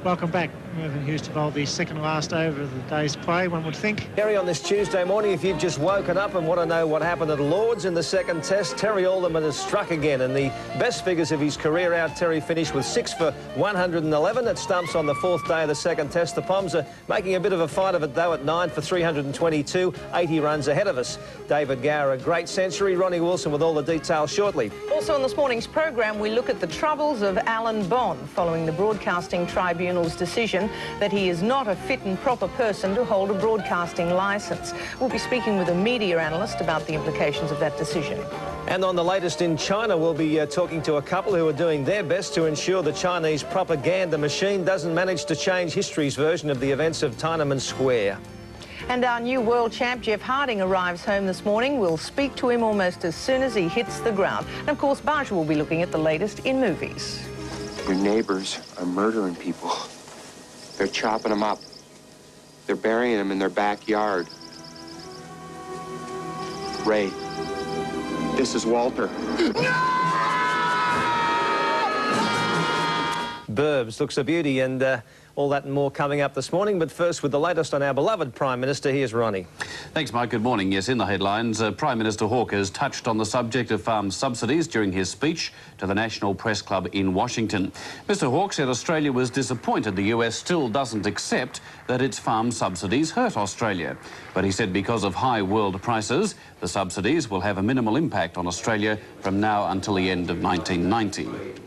Welcome back. Mervyn Hughes to bowl the second last over of the day's play, one would think. Terry, on this Tuesday morning, if you've just woken up and want to know what happened at Lord's in the second test, Terry Alderman has struck again. And the best figures of his career out, Terry finished with 6 for 111 at stumps on the fourth day of the second test. The Poms are making a bit of a fight of it, though, at 9 for 322, 80 runs ahead of us. David Gower, a great century. Ronnie Wilson with all the details shortly. Also on this morning's program, we look at the troubles of Alan Bond following the Broadcasting Tribunal's decision that he is not a fit and proper person to hold a broadcasting licence. We'll be speaking with a media analyst about the implications of that decision. And on the latest in China, we'll be talking to a couple who are doing their best to ensure the Chinese propaganda machine doesn't manage to change history's version of the events of Tiananmen Square. And our new world champ, Jeff Harding, arrives home this morning. We'll speak to him almost as soon as he hits the ground. And, of course, Baja will be looking at the latest in movies. Your neighbors are murdering people. They're chopping them up. They're burying them in their backyard. Ray, this is Walter. Burbs looks a beauty, and all that and more coming up this morning. But first, with the latest on our beloved Prime Minister, here's Ronnie. Thanks, Mike. Good morning. Yes, in the headlines, Prime Minister Hawke has touched on the subject of farm subsidies during his speech to the National Press Club in Washington. Mr Hawke said Australia was disappointed the US still doesn't accept that its farm subsidies hurt Australia. But he said because of high world prices, the subsidies will have a minimal impact on Australia from now until the end of 1990.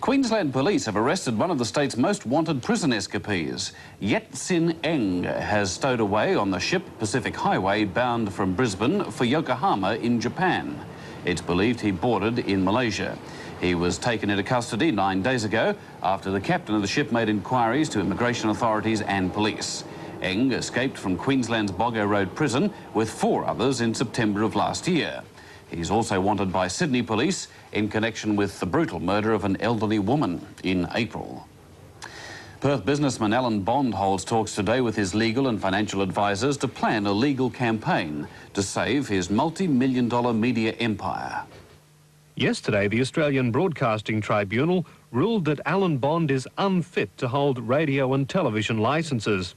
Queensland police have arrested one of the state's most wanted prison escapees. Yet Sin Eng has stowed away on the ship Pacific Highway bound from Brisbane for Yokohama in Japan. It's believed he boarded in Malaysia. He was taken into custody 9 days ago after the captain of the ship made inquiries to immigration authorities and police. Eng escaped from Queensland's Boggo Road prison with 4 others in September of last year. He's also wanted by Sydney police in connection with the brutal murder of an elderly woman in April. Perth businessman Alan Bond holds talks today with his legal and financial advisors to plan a legal campaign to save his multi-million-dollar media empire. Yesterday, the Australian Broadcasting Tribunal ruled that Alan Bond is unfit to hold radio and television licences.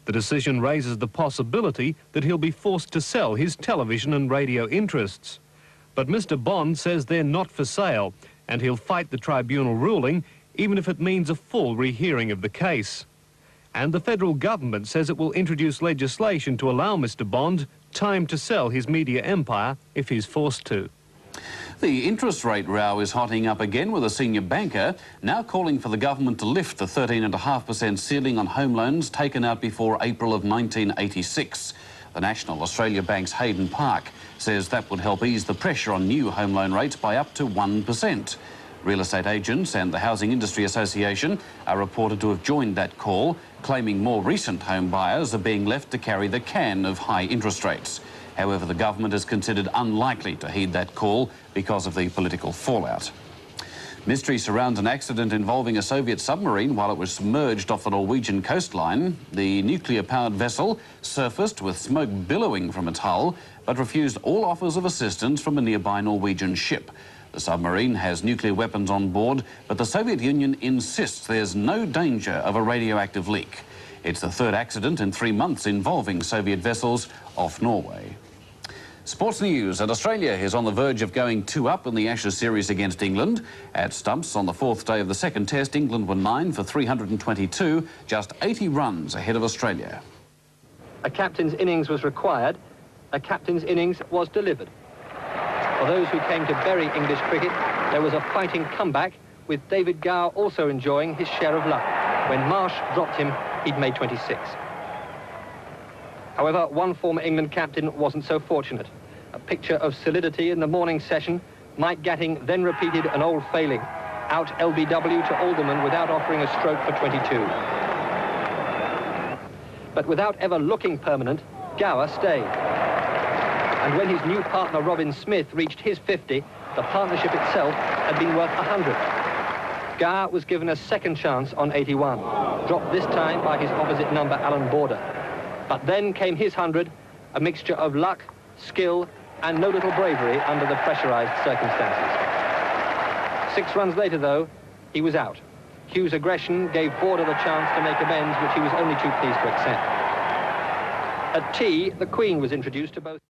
The decision raises the possibility that he'll be forced to sell his television and radio interests. But Mr Bond says they're not for sale, and he'll fight the tribunal ruling, even if it means a full rehearing of the case. And the federal government says it will introduce legislation to allow Mr Bond time to sell his media empire if he's forced to. The interest rate row is hotting up again, with a senior banker now calling for the government to lift the 13.5% ceiling on home loans taken out before April of 1986. The National Australia Bank's Hayden Park says that would help ease the pressure on new home loan rates by up to 1%. Real estate agents and the Housing Industry Association are reported to have joined that call, claiming more recent home buyers are being left to carry the can of high interest rates. However, the government is considered unlikely to heed that call because of the political fallout. Mystery surrounds an accident involving a Soviet submarine while it was submerged off the Norwegian coastline. The nuclear-powered vessel surfaced with smoke billowing from its hull, but refused all offers of assistance from a nearby Norwegian ship. The submarine has nuclear weapons on board, but the Soviet Union insists there's no danger of a radioactive leak. It's the third accident in 3 months involving Soviet vessels off Norway. Sports news, and Australia is on the verge of going 2-up in the Ashes series against England. At stumps on the fourth day of the second test, England were 9 for 322, just 80 runs ahead of Australia. A captain's innings was required. A captain's innings was delivered. For those who came to bury English cricket, there was a fighting comeback, with David Gower also enjoying his share of luck. When Marsh dropped him, he'd made 26. However, one former England captain wasn't so fortunate. A picture of solidity in the morning session, Mike Gatting then repeated an old failing. Out LBW to Alderman without offering a stroke for 22. But without ever looking permanent, Gower stayed. And when his new partner Robin Smith reached his 50, the partnership itself had been worth 100. Gower was given a second chance on 81, dropped this time by his opposite number, Alan Border. But then came his 100, a mixture of luck, skill, and no little bravery under the pressurized circumstances. 6 runs later, though, he was out. Hugh's aggression gave Border the chance to make amends, which he was only too pleased to accept. At tea, the Queen was introduced to both...